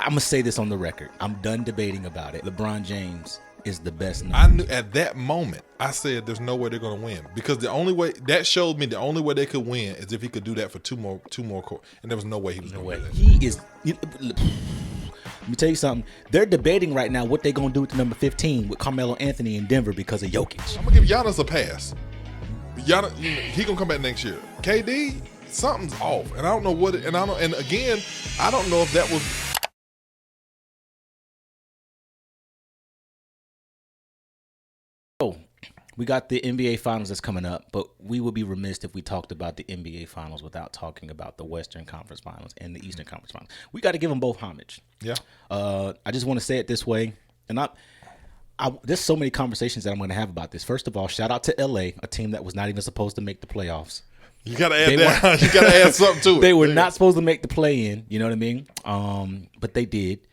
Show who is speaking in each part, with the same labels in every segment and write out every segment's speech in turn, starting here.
Speaker 1: I'm going to say this on the record. I'm done debating about it. LeBron James is the best number.
Speaker 2: I knew at that moment, I said there's no way they're going to win, because the only way that showed me the only way they could win is if he could do that for two more quarters, and there was no way he was going to do that.
Speaker 1: He is. Let me tell you something. They're debating right now what they're going to do with the number 15 with Carmelo Anthony in Denver because of Jokic.
Speaker 2: I'm going to give Giannis a pass. Giannis, he going to come back next year. KD, something's off, and I don't know what. And again, I don't know if that was.
Speaker 1: Oh, we got the NBA Finals that's coming up, but we would be remiss if we talked about the NBA Finals without talking about the Western Conference Finals and the Eastern Conference Finals. We got to give them both homage.
Speaker 2: Yeah.
Speaker 1: I just want to say it this way, and there's so many conversations that I'm going to have about this. First of all, shout out to LA, a team that was not even supposed to make the playoffs.
Speaker 2: You got to add that. You got to add something to it.
Speaker 1: They were not supposed to make the play-in. You know what I mean? But they did.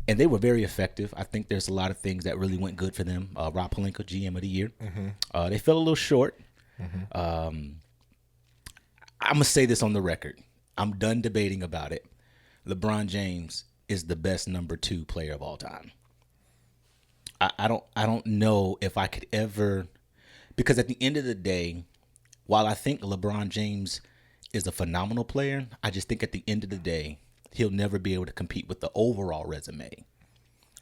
Speaker 1: And they were very effective. I think there's a lot of things that really went good for them. Rob Pelinka, GM of the year. Mm-hmm. They fell a little short. Mm-hmm. I'm going to say this on the record. I'm done debating about it. LeBron James is the best number 2 player of all time. I don't know if I could ever, because at the end of the day, while I think LeBron James is a phenomenal player, I just think at the end of the day, he'll never be able to compete with the overall resume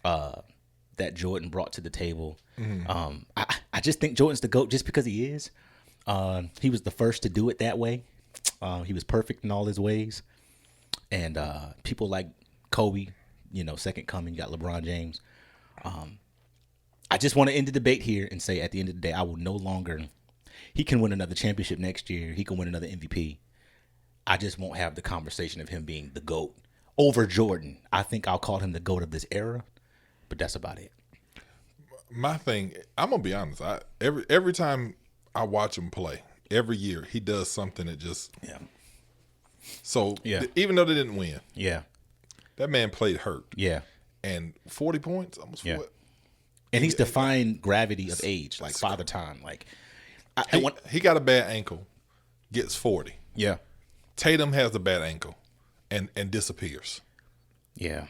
Speaker 1: that Jordan brought to the table. Mm-hmm. I just think Jordan's the GOAT just because he is. He was the first to do it that way. He was perfect in all his ways. And people like Kobe, second coming, you got LeBron James. I just want to end the debate here and say at the end of the day, I will no longer – he can win another championship next year. He can win another MVP. I just won't have the conversation of him being the GOAT over Jordan. I think I'll call him the GOAT of this era, but that's about it.
Speaker 2: My thing, I'm going to be honest. Every time I watch him play, every year, he does something that just –
Speaker 1: yeah.
Speaker 2: So even though they didn't win, that man played hurt.
Speaker 1: Yeah.
Speaker 2: And 40 points, almost 40.
Speaker 1: And he's defying gravity of age, like Father Time. Like
Speaker 2: he got a bad ankle, gets 40.
Speaker 1: Yeah.
Speaker 2: Tatum has a bad ankle and disappears.
Speaker 1: Yeah.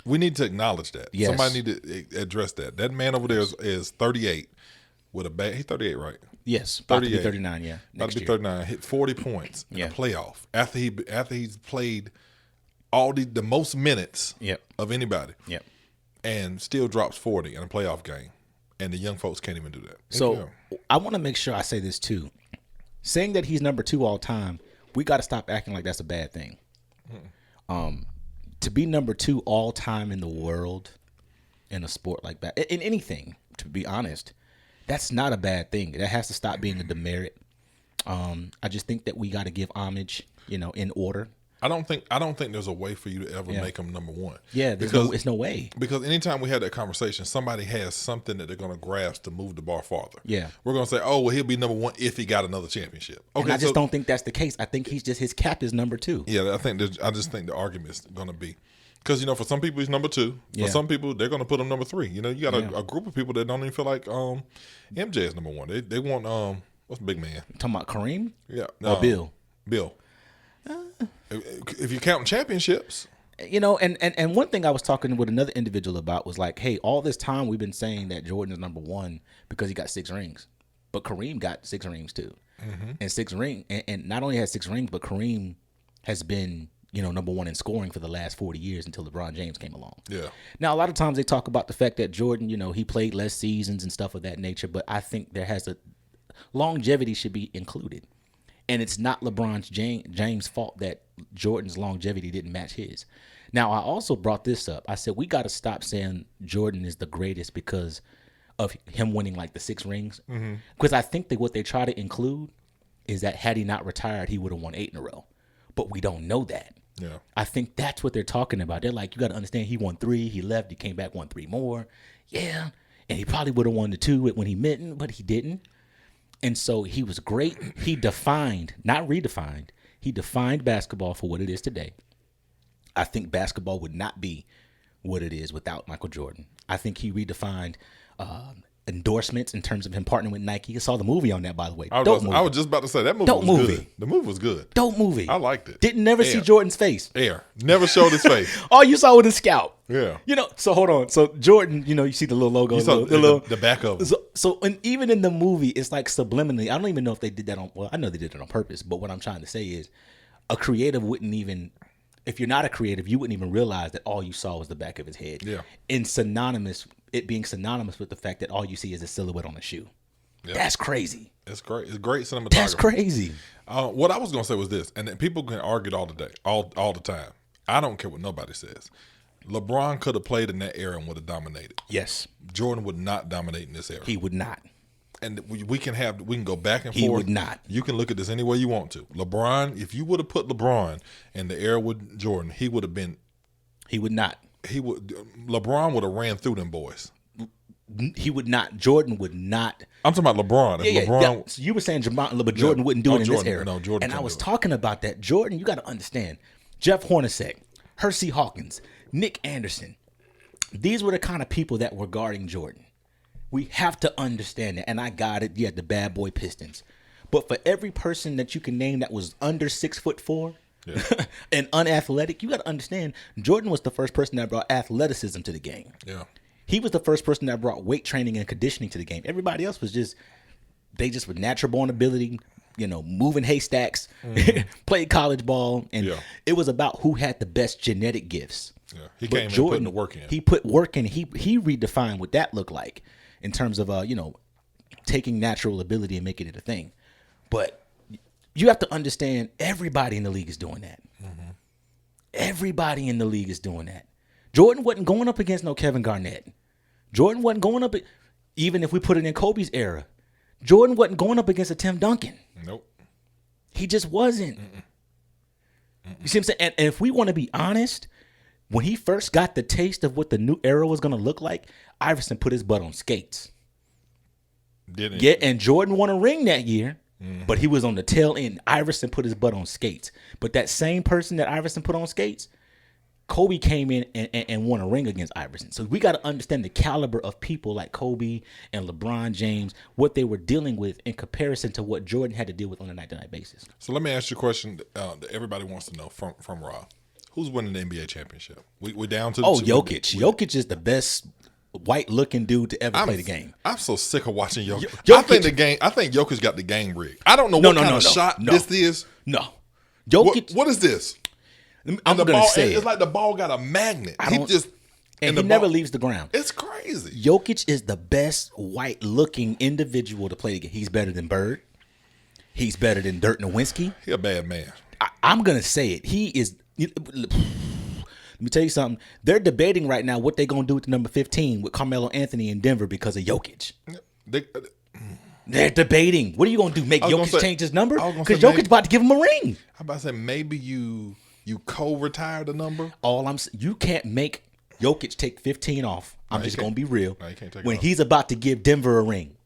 Speaker 2: We need to acknowledge that.
Speaker 1: Yes.
Speaker 2: Somebody need to address that. That man over there is 38 with a bad – he's 38, right?
Speaker 1: Yes. About to be 39, yeah.
Speaker 2: About to be 39. Hit 40 points in a playoff after he's played all the most minutes of anybody.
Speaker 1: Yep.
Speaker 2: And still drops 40 in a playoff game. And the young folks can't even do that.
Speaker 1: So I want to make sure I say this too. Saying that he's number 2 all time, we got to stop acting like that's a bad thing. To be number 2 all time in the world in a sport like that, in anything, to be honest, that's not a bad thing. That has to stop being a demerit. I just think that we got to give homage, in order.
Speaker 2: I don't think there's a way for you to ever make him number 1.
Speaker 1: Yeah, there's no way.
Speaker 2: Because anytime we have that conversation, somebody has something that they're going to grasp to move the bar farther.
Speaker 1: Yeah.
Speaker 2: We're going to say, oh, well, he'll be number 1 if he got another championship. Okay,
Speaker 1: and I just don't think that's the case. I think his cap is number 2.
Speaker 2: Yeah, I just think the argument is going to be. Because, for some people, he's number 2. For some people, they're going to put him number 3. You got a group of people that don't even feel like MJ is number 1. They want, what's the big man?
Speaker 1: Talking about Kareem?
Speaker 2: Yeah.
Speaker 1: Or Bill?
Speaker 2: Bill. If you're counting championships.
Speaker 1: And one thing I was talking with another individual about was like, hey, all this time we've been saying that Jordan is number 1 because he got 6 rings. But Kareem got 6 rings too. Mm-hmm. And 6 rings, and not only has 6 rings, but Kareem has been, number 1 in scoring for the last 40 years until LeBron James came along.
Speaker 2: Yeah.
Speaker 1: Now, a lot of times they talk about the fact that Jordan, he played less seasons and stuff of that nature, but I think there has longevity should be included. And it's not LeBron James' fault that Jordan's longevity didn't match his. Now, I also brought this up. I said we got to stop saying Jordan is the greatest because of him winning like the 6 rings. Because I think that what they try to include is that had he not retired, he would have won 8 in a row. But we don't know that.
Speaker 2: Yeah.
Speaker 1: I think that's what they're talking about. They're like, you got to understand he won 3, he left, he came back, won 3 more. Yeah. And he probably would have won the 2 when he meant, but he didn't. And so he was great. He defined, not redefined, he defined basketball for what it is today. I think basketball would not be what it is without Michael Jordan. I think he redefined a endorsements in terms of him partnering with Nike. I saw the movie on that, by the way.
Speaker 2: I was just about to say that movie
Speaker 1: Dope
Speaker 2: was
Speaker 1: movie.
Speaker 2: good. The movie was good.
Speaker 1: Dope movie.
Speaker 2: I liked it.
Speaker 1: Didn't never see Jordan's face.
Speaker 2: Never showed his face.
Speaker 1: All you saw was his scalp.
Speaker 2: Yeah.
Speaker 1: So hold on. So Jordan, you see the little logo.
Speaker 2: You saw the back of it.
Speaker 1: So and even in the movie, it's like subliminally. I don't even know if they did that on. Well, I know they did it on purpose. But what I'm trying to say is, a creative wouldn't even. If you're not a creative, you wouldn't even realize that all you saw was the back of his head.
Speaker 2: Yeah.
Speaker 1: It being synonymous with the fact that all you see is a silhouette on a shoe. Yep. That's crazy.
Speaker 2: It's great. It's great cinematography.
Speaker 1: That's crazy.
Speaker 2: What I was going to say was this, and then people can argue all the time. I don't care what nobody says. LeBron could have played in that era and would have dominated.
Speaker 1: Yes.
Speaker 2: Jordan would not dominate in this era.
Speaker 1: He would not.
Speaker 2: And we can go back and forth.
Speaker 1: He would not.
Speaker 2: You can look at this any way you want to. LeBron, if you would have put LeBron in the era with Jordan, he would have been.
Speaker 1: He would not.
Speaker 2: LeBron would have ran through them boys.
Speaker 1: He would not. Jordan would not.
Speaker 2: I'm talking about LeBron. LeBron.
Speaker 1: So you were saying but Jordan wouldn't do it in
Speaker 2: Jordan,
Speaker 1: this era.
Speaker 2: No, Jordan.
Speaker 1: And I was talking about that. Jordan, you got to understand. Jeff Hornacek, Hersey Hawkins, Nick Anderson. These were the kind of people that were guarding Jordan. We have to understand that. And I got it. You had the bad boy Pistons. But for every person that you can name that was under 6'4" and unathletic, you got to understand Jordan was the first person that brought athleticism to the game.
Speaker 2: Yeah.
Speaker 1: He was the first person that brought weight training and conditioning to the game. Everybody else was just with natural born ability, moving haystacks, played college ball. And it was about who had the best genetic gifts.
Speaker 2: Yeah. He came in putting the work in.
Speaker 1: He put work in. He redefined what that looked like in terms of, taking natural ability and making it a thing. But you have to understand everybody in the league is doing that. Mm-hmm. Everybody in the league is doing that. Jordan wasn't going up against no Kevin Garnett. Jordan wasn't going up, even if we put it in Kobe's era, Jordan wasn't going up against a Tim Duncan.
Speaker 2: Nope.
Speaker 1: He just wasn't. You see what I'm saying? And if we want to be honest, when he first got the taste of what the new era was going to look like, Iverson put his butt on skates.
Speaker 2: Didn't he?
Speaker 1: Yeah, and Jordan won a ring that year, but he was on the tail end. Iverson put his butt on skates. But that same person that Iverson put on skates, Kobe came in and won a ring against Iverson. So we got to understand the caliber of people like Kobe and LeBron James, what they were dealing with in comparison to what Jordan had to deal with on a night-to-night basis.
Speaker 2: So let me ask you a question that everybody wants to know from Rob. Who's winning the NBA championship? We're down to
Speaker 1: Jokic. Jokic is the best white-looking dude to ever play the game.
Speaker 2: I'm so sick of watching Jokic. I think Jokic got the game rigged. I don't know what kind of shot this is.
Speaker 1: No. Jokic.
Speaker 2: What is this?
Speaker 1: I'm going to say
Speaker 2: it's like the ball got a magnet.
Speaker 1: He never leaves the ground.
Speaker 2: It's crazy.
Speaker 1: Jokic is the best white-looking individual to play the game. He's better than Bird. He's better than Dirk Nowitzki.
Speaker 2: He's a bad man.
Speaker 1: I'm going to say it. He is. Let me tell you something. They're debating right now what they're going to do with the number 15 with Carmelo Anthony in Denver because of Jokic. They're debating. What are you going to do? Make Jokic change his number? Because Jokic about to give him a ring.
Speaker 2: I'm about to say maybe you co-retire the number.
Speaker 1: You can't make Jokic take 15 off. I'm just going to be real.
Speaker 2: No, you can't take
Speaker 1: when
Speaker 2: it off.
Speaker 1: He's about to give Denver a ring.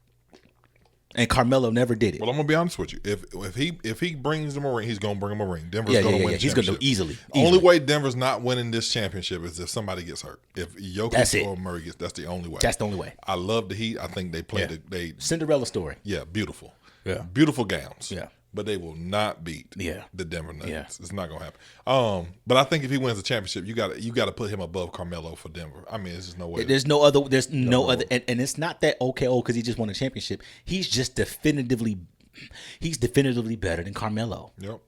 Speaker 1: And Carmelo never did it.
Speaker 2: Well, I'm gonna be honest with you. If he brings them a ring, he's gonna bring them a ring. Denver's gonna win.
Speaker 1: He's gonna do easily.
Speaker 2: Only way Denver's not winning this championship is if somebody gets hurt. If Jokic or Murray gets, that's the only way.
Speaker 1: That's the only way.
Speaker 2: I love the Heat. I think they played
Speaker 1: Cinderella story.
Speaker 2: Yeah, beautiful.
Speaker 1: Yeah,
Speaker 2: beautiful gowns.
Speaker 1: Yeah,
Speaker 2: but they will not beat the Denver Nuggets.
Speaker 1: Yeah.
Speaker 2: It's not gonna happen. But I think if he wins the championship, you got to put him above Carmelo for Denver. I mean, there's just no way.
Speaker 1: There's no other, and it's not that because he just won a championship. He's just definitively better than Carmelo.
Speaker 2: Yep.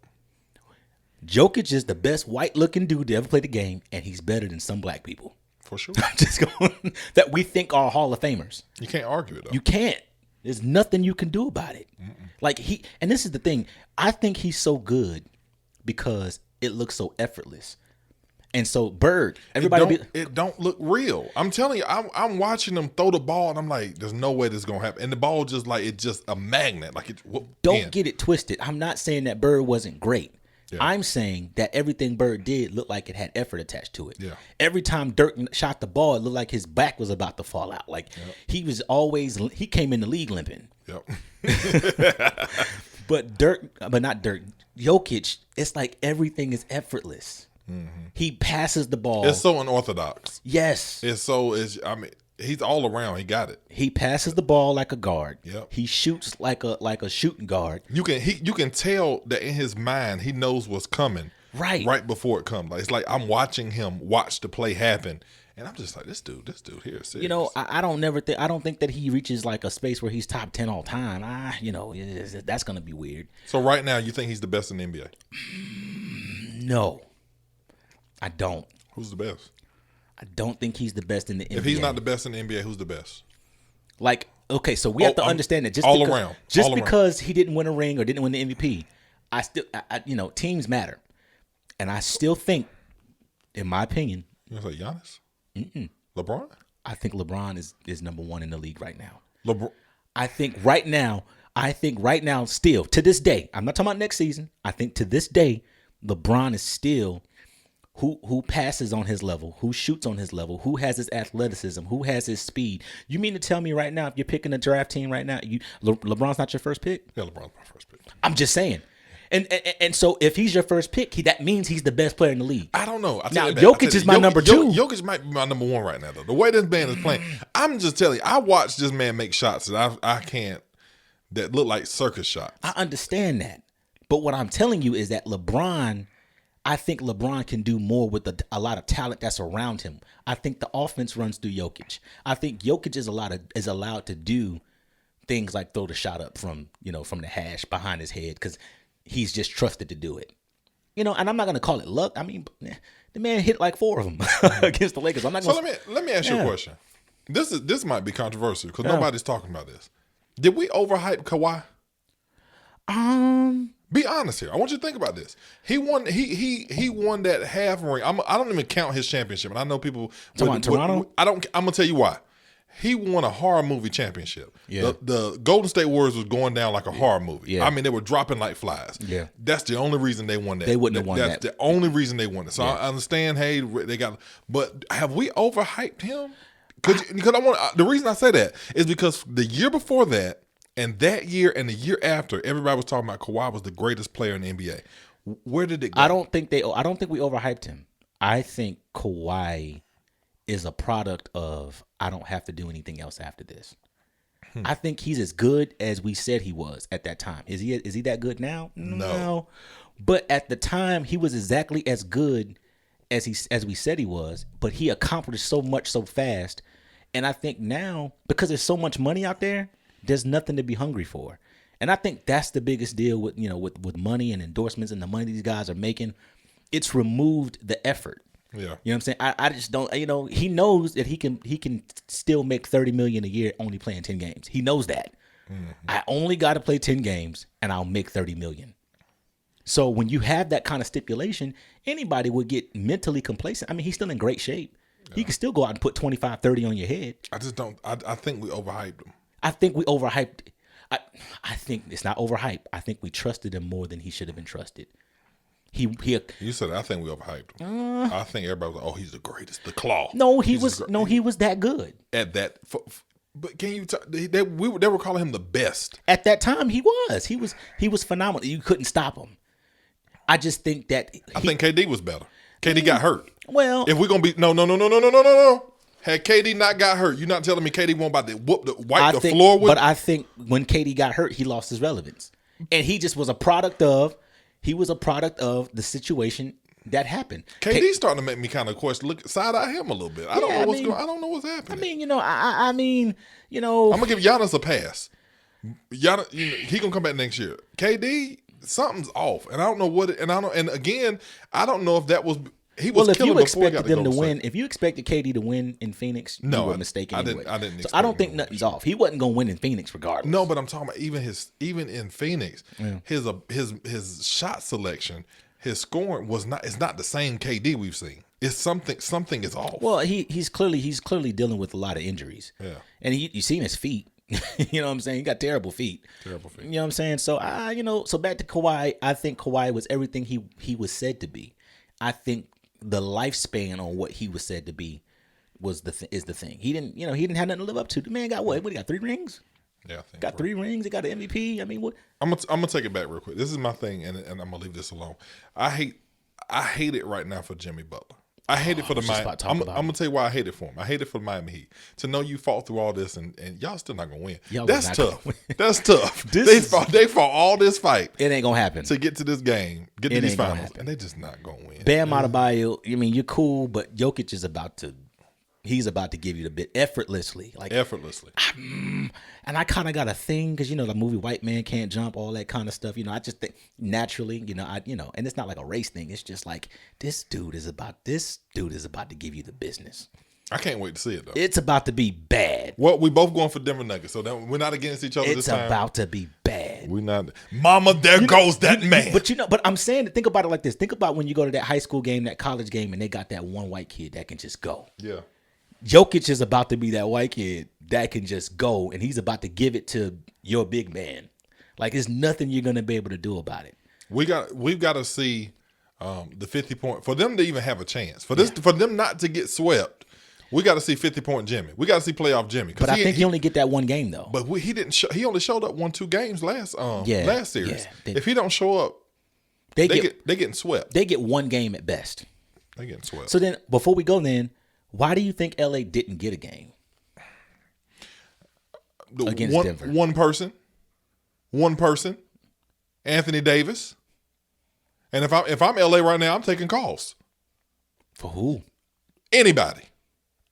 Speaker 1: Jokic is the best white-looking dude to ever play the game, and he's better than some black people.
Speaker 2: For sure.
Speaker 1: Just going that we think are Hall of Famers.
Speaker 2: You can't argue it though.
Speaker 1: You can't. There's nothing you can do about it. Like and this is the thing. I think he's so good because it looks so effortless. And so Bird,
Speaker 2: it don't look real. I'm telling you, I'm watching them throw the ball, and I'm like, there's no way this is gonna happen. And the ball just it's just a magnet.
Speaker 1: Don't get it twisted. I'm not saying that Bird wasn't great. Yeah. I'm saying that everything Bird did looked like it had effort attached to it.
Speaker 2: Yeah.
Speaker 1: Every time Dirk shot the ball, it looked like his back was about to fall out. He came in the league limping.
Speaker 2: Yep.
Speaker 1: But not Dirk. Jokic, it's like everything is effortless. Mm-hmm. He passes the ball.
Speaker 2: It's so unorthodox.
Speaker 1: Yes.
Speaker 2: I mean, He's all around. He got it.
Speaker 1: He passes the ball like a guard.
Speaker 2: Yep.
Speaker 1: He shoots like a shooting guard.
Speaker 2: You can tell that in his mind he knows what's coming. Right before it comes. Like, it's like I'm watching him watch the play happen. And I'm just like, this dude here is serious.
Speaker 1: You know, I don't think that he reaches like a space where he's top 10 all time. That's gonna be weird.
Speaker 2: So right now, you think he's the best in the NBA?
Speaker 1: No, I don't.
Speaker 2: Who's the best?
Speaker 1: I don't think he's the best in the NBA.
Speaker 2: If he's not the best in the NBA, who's the best?
Speaker 1: Like, okay, so we have to understand that because he didn't win a ring or didn't win the MVP, teams matter, and I still think, in my opinion,
Speaker 2: you gonna say Giannis? LeBron?
Speaker 1: I think LeBron is number one in the league right now.
Speaker 2: LeBron.
Speaker 1: I think right now, still to this day, I'm not talking about next season. I think to this day, LeBron is still who passes on his level, who shoots on his level, who has his athleticism, who has his speed. You mean to tell me right now, if you're picking a draft team right now, LeBron's not your first pick?
Speaker 2: Yeah, LeBron's my first pick.
Speaker 1: I'm just saying. And so if he's your first pick, that means he's the best player in the league.
Speaker 2: I don't know.
Speaker 1: Now, Jokic is my number two.
Speaker 2: Jokic might be my number one right now, though. The way this man is playing, I'm just telling you, I watched this man make shots that that look like circus shots.
Speaker 1: I understand that. But what I'm telling you is that I think LeBron can do more with a lot of talent that's around him. I think the offense runs through Jokic. I think Jokic is allowed to do things like throw the shot up from the hash behind his head because he's just trusted to do it. And I'm not going to call it luck. I mean, the man hit like 4 of them against the Lakers. I'm not going
Speaker 2: to. So let me ask you a question. This might be controversial because nobody's talking about this. Did we overhype Kawhi? Be honest here. I want you to think about this. He won. He won that half ring. I don't even count his championship, and I know people.
Speaker 1: Toronto.
Speaker 2: I'm gonna tell you why. He won a horror movie championship.
Speaker 1: Yeah.
Speaker 2: The Golden State Warriors was going down like a horror movie.
Speaker 1: Yeah.
Speaker 2: I mean, they were dropping like flies.
Speaker 1: Yeah.
Speaker 2: That's the only reason they won that.
Speaker 1: They wouldn't have won that.
Speaker 2: That's the only reason they won it. So I understand. Hey, they got. But have we overhyped him? Because the reason I say that is because the year before that. And that year and the year after, everybody was talking about Kawhi was the greatest player in the NBA. Where did it go?
Speaker 1: I don't think we overhyped him. I think Kawhi is a product of I don't have to do anything else after this. I think he's as good as we said he was at that time. Is he that good now? No. But at the time, he was exactly as good as we said he was. But he accomplished so much so fast. And I think now, because there's so much money out there, there's nothing to be hungry for. And I think that's the biggest deal with money and endorsements and the money these guys are making. It's removed the effort.
Speaker 2: Yeah.
Speaker 1: You know what I'm saying? I just don't, he knows that he can still make $30 million a year only playing 10 games. He knows that. Mm-hmm. I only got to play 10 games and I'll make $30 million. So when you have that kind of stipulation, anybody would get mentally complacent. I mean, he's still in great shape. Yeah. He can still go out and put 25, 30 on your head.
Speaker 2: I just don't, I think we overhyped him.
Speaker 1: I think we overhyped. I think it's not overhyped. I think we trusted him more than he should have been trusted. You
Speaker 2: said I think we overhyped him. I think everybody was like, "Oh, he's the greatest, the claw."
Speaker 1: No, he was that good
Speaker 2: at that. But can you? They were calling him the best
Speaker 1: at that time. He was phenomenal. You couldn't stop him. I just think that
Speaker 2: I think KD was better. KD got hurt.
Speaker 1: Well,
Speaker 2: if we're gonna be no. Had KD not got hurt, you're not telling me KD won't about to wipe the floor with?
Speaker 1: But I think when KD got hurt, he lost his relevance, and he just was a product of the situation that happened.
Speaker 2: KD's starting to make me kind of question, look side eye him a little bit. I don't know what's happening.
Speaker 1: I mean, I'm
Speaker 2: gonna give Giannis a pass. Giannis, he gonna come back next year. KD, something's off, and I don't know what. And again, I don't know if that was. He was
Speaker 1: if you
Speaker 2: expected
Speaker 1: them to win, if you expected KD to win in Phoenix, you were mistaken. Anyway.
Speaker 2: I didn't.
Speaker 1: So I don't think nothing's off. He wasn't going to win in Phoenix regardless.
Speaker 2: No, but I'm talking about even in Phoenix, his shot selection, his scoring it's not the same KD we've seen. It's something is off.
Speaker 1: Well, he's clearly dealing with a lot of injuries.
Speaker 2: Yeah,
Speaker 1: and you seen his feet. You know what I'm saying? He got terrible feet. You know what I'm saying? So so back to Kawhi. I think Kawhi was everything he was said to be. I think the lifespan on what he was said to be is the thing. He didn't have nothing to live up to. The man got what? What, he got 3 rings?
Speaker 2: Yeah, I think
Speaker 1: got 3 rings. He got an MVP. I mean, what?
Speaker 2: I'm gonna take it back real quick. This is my thing, and I'm gonna leave this alone. I hate it right now for Jimmy Butler. I hate it for the Miami. I'm gonna tell you why I hate it for him. I hate it for the Miami Heat. To know you fought through all this and y'all still not gonna win. That's tough. That's tough. They fought all this fight.
Speaker 1: It ain't gonna happen
Speaker 2: to get to this game, get to these finals, and they just not gonna win.
Speaker 1: Bam Adebayo. I mean, you're cool, but Jokic is about to. He's about to give you the bit effortlessly,
Speaker 2: effortlessly.
Speaker 1: And I kind of got a thing because the movie White Man Can't Jump, all that kind of stuff. I just think naturally, and it's not like a race thing. It's just like this dude is about to give you the business.
Speaker 2: I can't wait to see it though.
Speaker 1: It's about to be bad.
Speaker 2: Well, we both going for Denver Nuggets, so we're not against each other this time.
Speaker 1: It's about to be bad.
Speaker 2: We're not. Mama, there goes that man.
Speaker 1: But I'm saying, think about it like this. Think about when you go to that high school game, that college game, and they got that one white kid that can just go.
Speaker 2: Yeah.
Speaker 1: Jokic is about to be that white kid that can just go, and he's about to give it to your big man. Like, there's nothing you're going to be able to do about it.
Speaker 2: We've got to see the 50-point for them to even have a chance. For them not to get swept, we got to see 50-point Jimmy. We got to see playoff Jimmy.
Speaker 1: But I think he only get that one game though.
Speaker 2: But he didn't. He only showed up 1-2 games last series.
Speaker 1: Yeah,
Speaker 2: if he don't show up, they getting swept.
Speaker 1: They get one game at best.
Speaker 2: They getting swept.
Speaker 1: So then, before we go, why do you think LA didn't get a game against Denver?
Speaker 2: One person, Anthony Davis. And if I'm LA right now, I'm taking calls.
Speaker 1: For who?
Speaker 2: Anybody.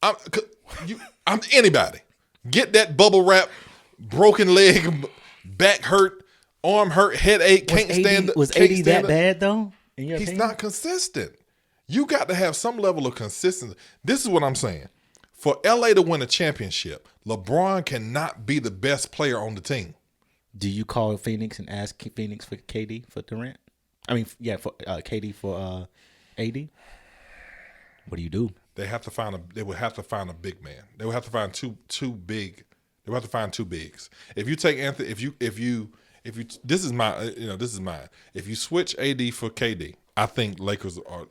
Speaker 2: I'm anybody. Get that bubble wrap, broken leg, back hurt, arm hurt, headache, can't stand up.
Speaker 1: Was AD that bad though?
Speaker 2: He's not consistent. You got to have some level of consistency. This is what I'm saying. For LA to win a championship, LeBron cannot be the best player on the team.
Speaker 1: Do you call Phoenix and ask Phoenix for KD for Durant? I mean, yeah, for KD for AD. What do you do?
Speaker 2: They would have to find a big man. They would have to find two big. They would have to find two bigs. If you take Anthony, if you this is mine. If you switch AD for KD, I think Lakers are.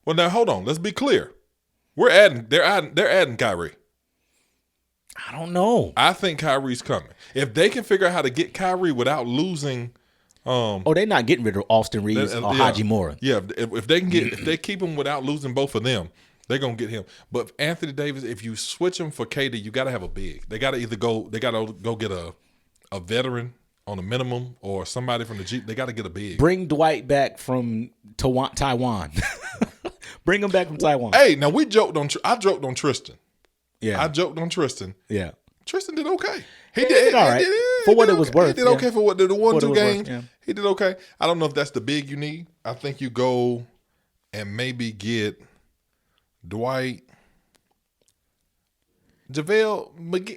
Speaker 2: Well, now hold on. Let's be clear. They're adding Kyrie.
Speaker 1: I don't know.
Speaker 2: I think Kyrie's coming. If they can figure out how to get Kyrie without losing.
Speaker 1: They're not getting rid of Austin Reeves or Hachimura.
Speaker 2: Yeah, if they keep him without losing both of them, they're gonna get him. But Anthony Davis, if you switch him for KD, you got to have a big. They got to go get a veteran on a minimum or somebody from the G. They got to get a big.
Speaker 1: Bring Dwight back from Taiwan. Bring him back from Taiwan.
Speaker 2: Hey, now I joked on Tristan.
Speaker 1: Yeah,
Speaker 2: I joked on Tristan.
Speaker 1: Yeah,
Speaker 2: Tristan did okay.
Speaker 1: He did all right for what it was worth.
Speaker 2: He did okay for what the 1-2 games. Yeah. He did okay. I don't know if that's the big you need. I think you go and maybe get Dwight. JaVale McGee,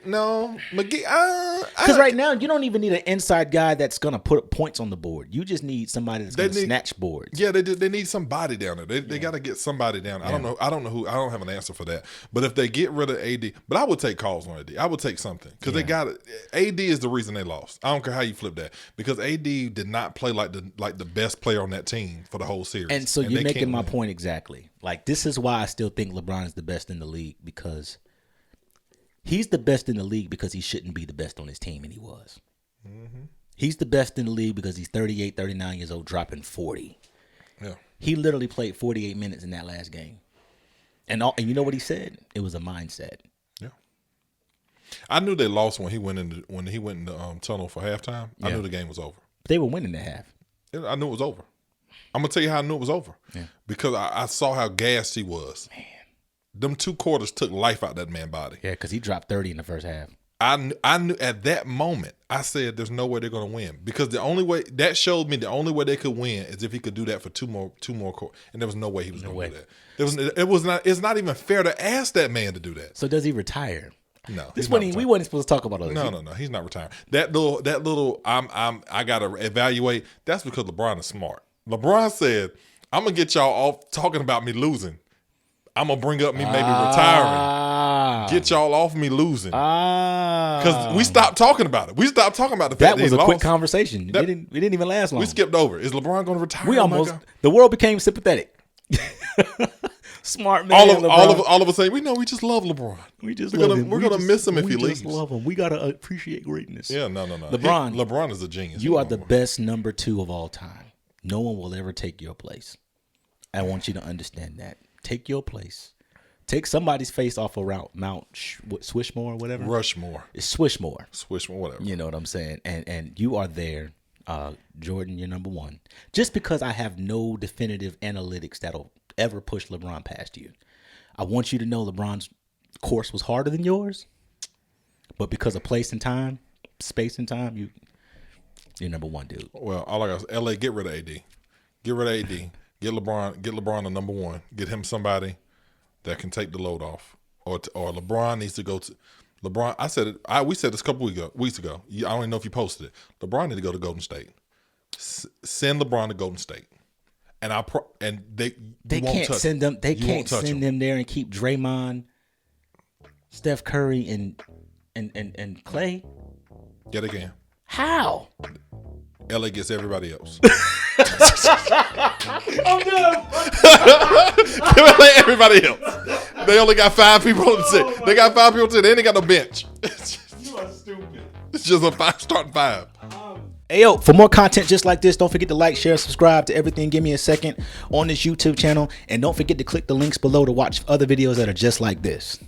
Speaker 2: because
Speaker 1: right now you don't even need an inside guy that's gonna put points on the board. You just need somebody that's gonna snatch boards.
Speaker 2: Yeah, they need somebody down there. They got to get somebody down. Yeah. I don't know who. I don't have an answer for that. But if they get rid of AD, but I would take calls on AD. I would take something because they got it. AD is the reason they lost. I don't care how you flip that because AD did not play like the best player on that team for the whole series.
Speaker 1: And so you're making my point exactly. Like this is why I still think LeBron is the best in the league because. He's the best in the league because he shouldn't be the best on his team, and he was. Mm-hmm. He's the best in the league because he's 38, 39 years old, dropping 40.
Speaker 2: Yeah.
Speaker 1: He literally played 48 minutes in that last game. And you know what he said? It was a mindset.
Speaker 2: Yeah. I knew they lost when he went in the tunnel for halftime. I knew the game was over.
Speaker 1: They were winning at half.
Speaker 2: I knew it was over. I'm going to tell you how I knew it was over.
Speaker 1: Yeah.
Speaker 2: Because I saw how gassed he was.
Speaker 1: Man.
Speaker 2: Them 2 quarters took life out of that man's body.
Speaker 1: Yeah, because he dropped 30 in the first half.
Speaker 2: I knew at that moment, I said there's no way they're going to win. Because the only way, that showed me the only way they could win is if he could do that for two more quarters. And there was no way he was going to do that. It's not even fair to ask that man to do that.
Speaker 1: So does he retire?
Speaker 2: No.
Speaker 1: We weren't supposed to talk about all this.
Speaker 2: No. He's not retiring. That little I gotta evaluate, that's because LeBron is smart. LeBron said, I'm gonna get y'all off talking about me losing. I'm gonna bring up me maybe retiring. Get y'all off me losing. Because we stopped talking about it. We stopped talking about the fact
Speaker 1: that was a quick conversation. It didn't even last long.
Speaker 2: We skipped over. Is LeBron gonna retire?
Speaker 1: The world became sympathetic. Smart man.
Speaker 2: All of us say, we just love LeBron. We're gonna miss him if he leaves.
Speaker 1: We just love him. We gotta appreciate greatness.
Speaker 2: Yeah, no.
Speaker 1: LeBron
Speaker 2: is a genius.
Speaker 1: You are the best number 2 of all time. No one will ever take your place. I want you to understand that. take your place. Take somebody's face off of Mount Swishmore or whatever.
Speaker 2: Rushmore.
Speaker 1: It's Swishmore.
Speaker 2: Swishmore, whatever.
Speaker 1: You know what I'm saying? And you are there. Jordan, you're number one. Just because I have no definitive analytics that'll ever push LeBron past you. I want you to know LeBron's course was harder than yours. But because of space and time, you're number one, dude.
Speaker 2: Well, all I got is LA, get rid of AD. Get rid of AD. Get LeBron to number one. Get him somebody that can take the load off. Or LeBron needs to go to LeBron. I said it. We said this a couple weeks ago. I don't even know if you posted it. LeBron need to go to Golden State. Send LeBron to Golden State. And they
Speaker 1: can't send them. They can't send them there and keep Draymond, Steph Curry, and Clay.
Speaker 2: Yeah, they can.
Speaker 1: How?
Speaker 2: LA gets everybody else.
Speaker 1: I'm done.
Speaker 2: LA everybody else. They only got 5 people on the team. They got 5 people on the team. They ain't got no bench.
Speaker 1: You are stupid.
Speaker 2: It's just a starting 5.
Speaker 1: Hey, yo, for more content just like this, don't forget to like, share, subscribe to Everything Give Me a Second on this YouTube channel. And don't forget to click the links below to watch other videos that are just like this.